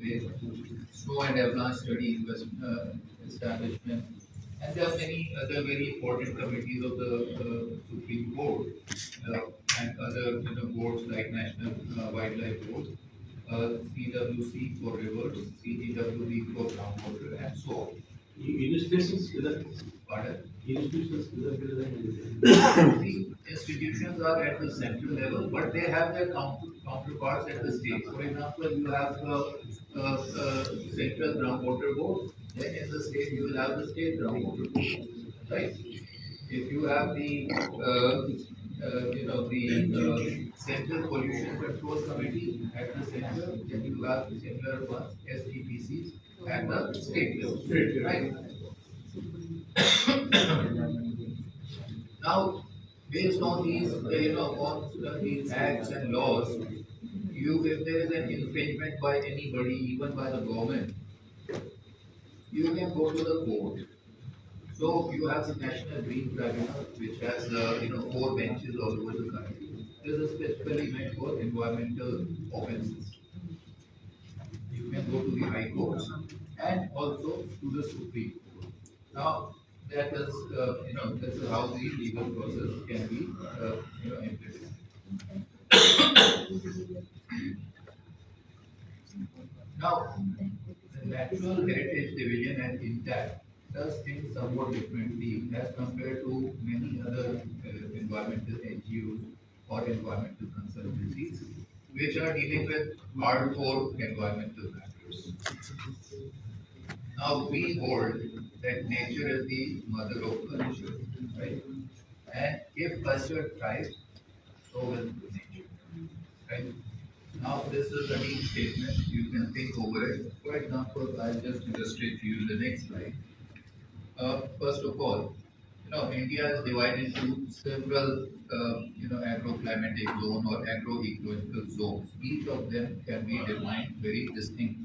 with snow and avalanche study establishment, and there are many other very important committees of the Supreme Court uh, and other boards like National Wildlife Board, CWC for rivers, CGWB for groundwater, and so on. Institutions किधर Pardon? institutions किधर किधर हैं The institutions are at the central level, but they have their counterparts at the state. For example, you have central groundwater board, then in the state you will have the state groundwater board, right? If you have the central pollution control committee at the center, then you have similar ones SGPCs at the state level, right? Now, based on these, on these acts and laws, if there is an infringement by anybody, even by the government, you can go to the court. So you have the National Green Tribunal, which has four benches all over the country. This is specifically meant for environmental offences. You can go to the High Courts and also to the Supreme Court. Now, that is, this is how the legal process can be, implemented. Now, the Natural Heritage Division at INTACH does things somewhat differently as compared to many other environmental NGOs or environmental consultancies, which are dealing with hardcore environmental matters. Now, we hold that nature is the mother of culture, right? And if culture thrives, so will nature, right? Now, this is a neat statement. You can think over it. For example, I'll just illustrate to you the next slide. First of all, India is divided into several, agroclimatic zone or agroecological zones. Each of them can be defined very distinctly.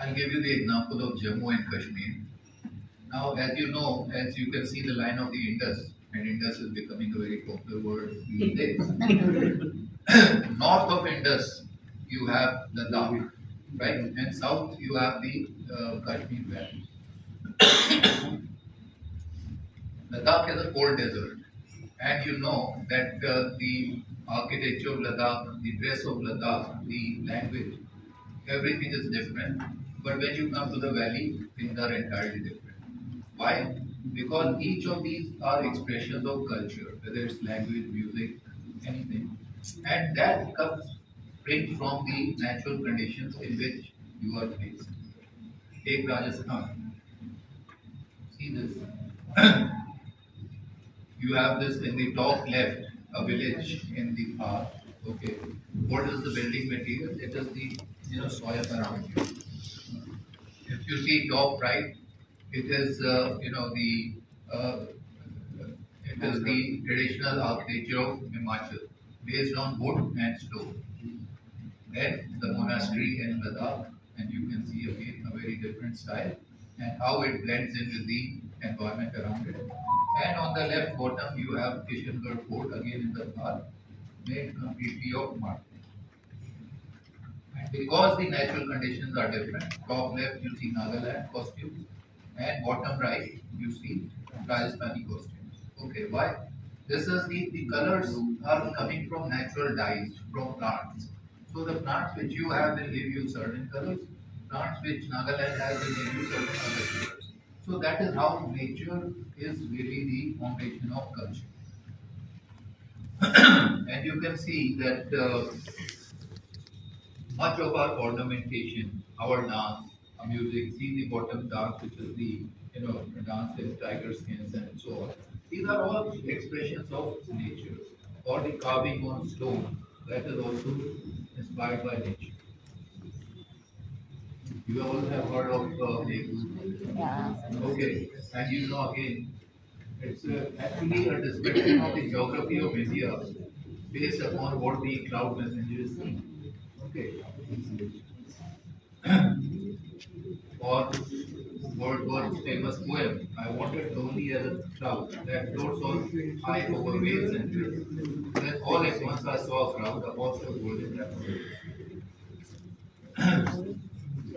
I'll give you the example of Jammu and Kashmir. Now, as you know, as you can see the line of the Indus, and Indus is becoming a very popular word these days. North of Indus, you have Ladakh, right? And south, you have the Kashmir Valley. Ladakh is a cold desert, and you know that the architecture of Ladakh, the dress of Ladakh, the language, everything is different. But when you come to the valley, things are entirely different. Why? Because each of these are expressions of culture, whether it's language, music, anything, and that comes springs from the natural conditions in which you are placed. Take Rajasthan. See this. You have this in the top left, a village in the park. Okay. What is the building material? It is the soil around you. If you see top right, it is uh, it is the traditional architecture of Himachal, based on wood and stone. Then the monastery in Ladakh, and you can see again a very different style and how it blends in with the environment around it. And on the left bottom, you have Kishangarh Fort again in the park, made completely of mud. And because the natural conditions are different, top left you see Nagaland costumes, and bottom right you see Rajasthani costumes. Okay, why? This is the colors are coming from natural dyes from plants. So the plants which you have will give you certain colors, plants which Nagaland has will give you certain other colors. So that is how nature is really the foundation of culture. And you can see that much of our ornamentation, our dance, our music, see the bottom dance, which is the dance in tiger skins and so on. These are all expressions of nature. Or the carving on stone, that is also inspired by nature. You all have heard of Hegu. Yeah. Okay, and again, it's actually a description of the geography of India based upon what the cloud messenger is seeing. Okay. Or word Tagor's famous poem, I wanted lonely as a cloud that floats on high over waves and hills. Then all at once I saw a crowd about the golden daffodils.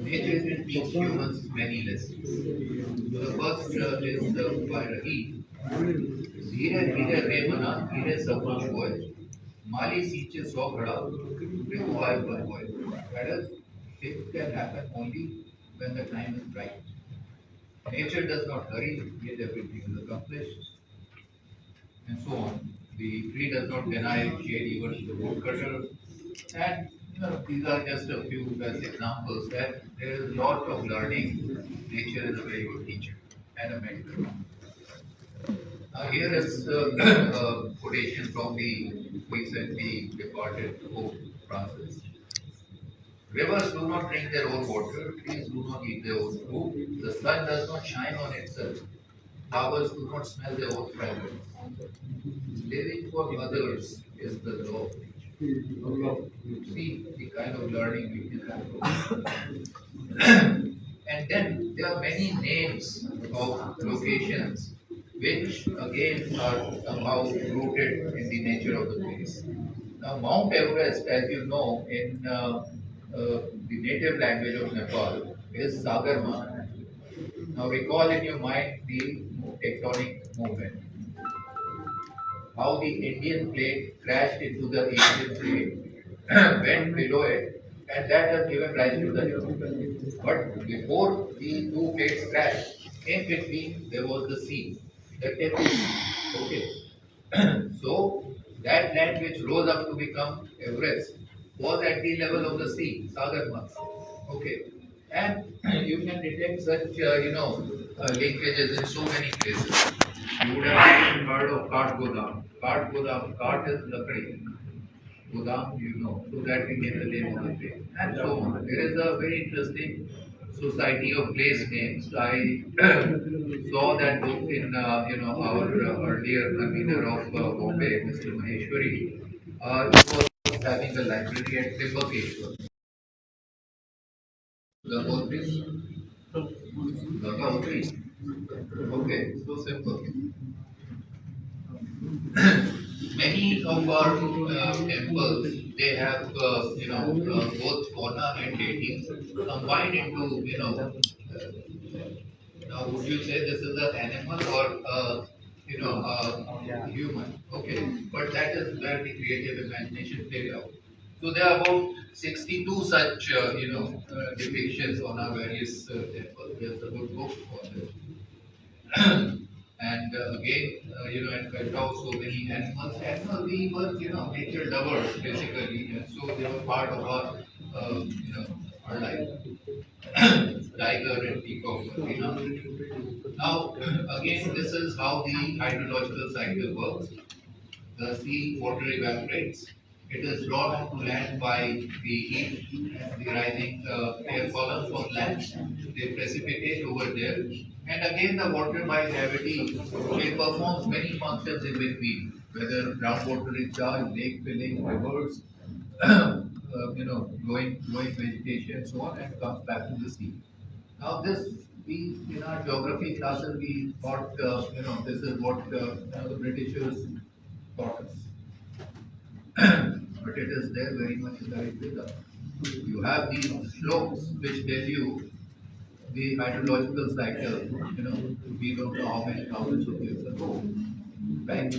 Nature can teach humans many lessons. So the first is by Rahi. धीरे धीरे रे मना धीरे सब कुछ हुए माली सींचे सौ घड़ा ऋतु आए पर हुए. That is, it can happen only when the time is right. Nature does not hurry, yet everything is accomplished, and so on. The tree does not deny shade even to the woodcutter. And these are just a few best examples that there is a lot of learning. Nature is a very good teacher and a mentor. Here is a quotation from the recently departed Pope Francis. Rivers do not drink their own water, trees do not eat their own fruit, the sun does not shine on itself, flowers do not smell their own fragrance. Living for others is the law of nature. Okay. You see the kind of learning we can have. And then there are many names of locations which again are somehow rooted in the nature of the place. Now, Mount Everest, as you know, in the native language of Nepal, is Sagarma. Now, recall in your mind the tectonic movement, how the Indian plate crashed into the Asian plate, went below it, and that has given rise to the hill. But before the two plates crashed, in between there was the sea, the Tethys Sea. Okay. So that land which rose up to become Everest was at the level of the sea, Sagarma. Okay. And you can detect such, linkages in so many places. You would have even heard of Kart Godam. Kart Godam, Kart is Lakdi. Godam, so that became the name of the place. And so on. There is a very interesting society of place names. I saw that book in, our earlier convener of Bombay, Mr. Maheshwari. He was having a library at Timbakeshwar. Gangotri. Gangotri. Okay, so simple. Many of our temples, they have both fauna and deities combined into now would you say this is an animal or human? Okay, but that is where the creative imagination plays out. So there are about 62 such depictions on our various temples. There's a good book on this. And again, and felt out so many animals. Animals, we were, nature lovers basically, and so they were part of our, our life. Tiger and peacock were enough. Now, again, this is how the hydrological cycle works. The sea water evaporates. It is drawn onto land by the heat and the rising air columns on land. They precipitate over there. And again, the water by gravity, it performs many functions in between, whether groundwater recharge, lake filling, rivers, growing vegetation, so on, and comes back to the sea. Now, this we in our geography classes we thought, this is what the Britishers taught us. But it is there very much in the Ayurveda. You have these slopes which tell you the hydrological cycle, we don't know how many thousands of years ago. Right?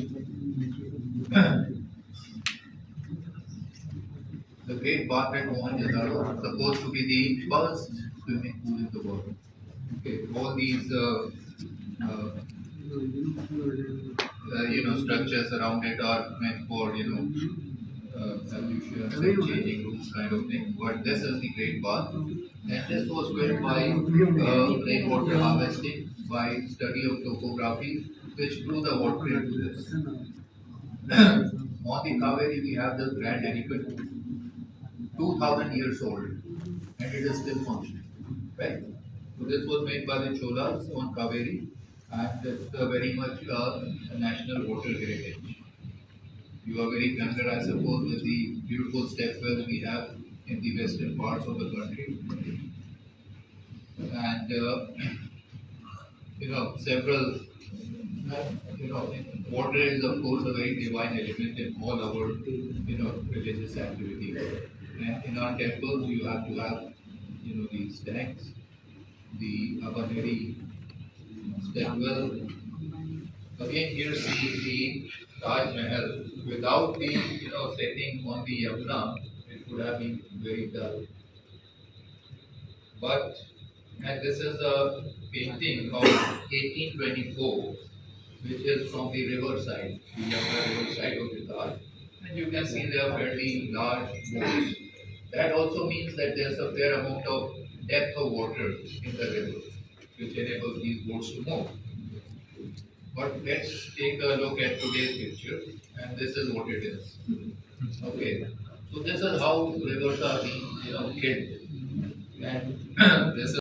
The Great Bath at Mohenjo-daro is supposed to be the first swimming pool in the world. Okay, all these structures around it are meant for solutions and changing rooms kind of thing. But this is the Great Bath, and this was built by rainwater harvesting, by study of topography, which drew the water into this. On the Kaveri, we have this grand elephant, 2000 years old, and it is still functioning. Right? So this was made by the Cholas on Kaveri, and it's very much a national water heritage. You are very familiar, I suppose, with the beautiful step wells we have in the western parts of the country. And several, water is of course a very divine element in all our, religious activities. And in our temples, you have to have, these tanks, the Abaneri step well. Again, here see the Taj Mahal. Without the, setting on the Yamuna, it would have been very dull. But, and this is a painting of 1824, which is from the riverside, the Yamuna riverside of the Taj. And you can see there are fairly large boats. That also means that there's a fair amount of depth of water in the river, which enables these boats to move. But let's take a look at today's picture, and this is what it is. Okay, so this is how rivers are being, killed, and this is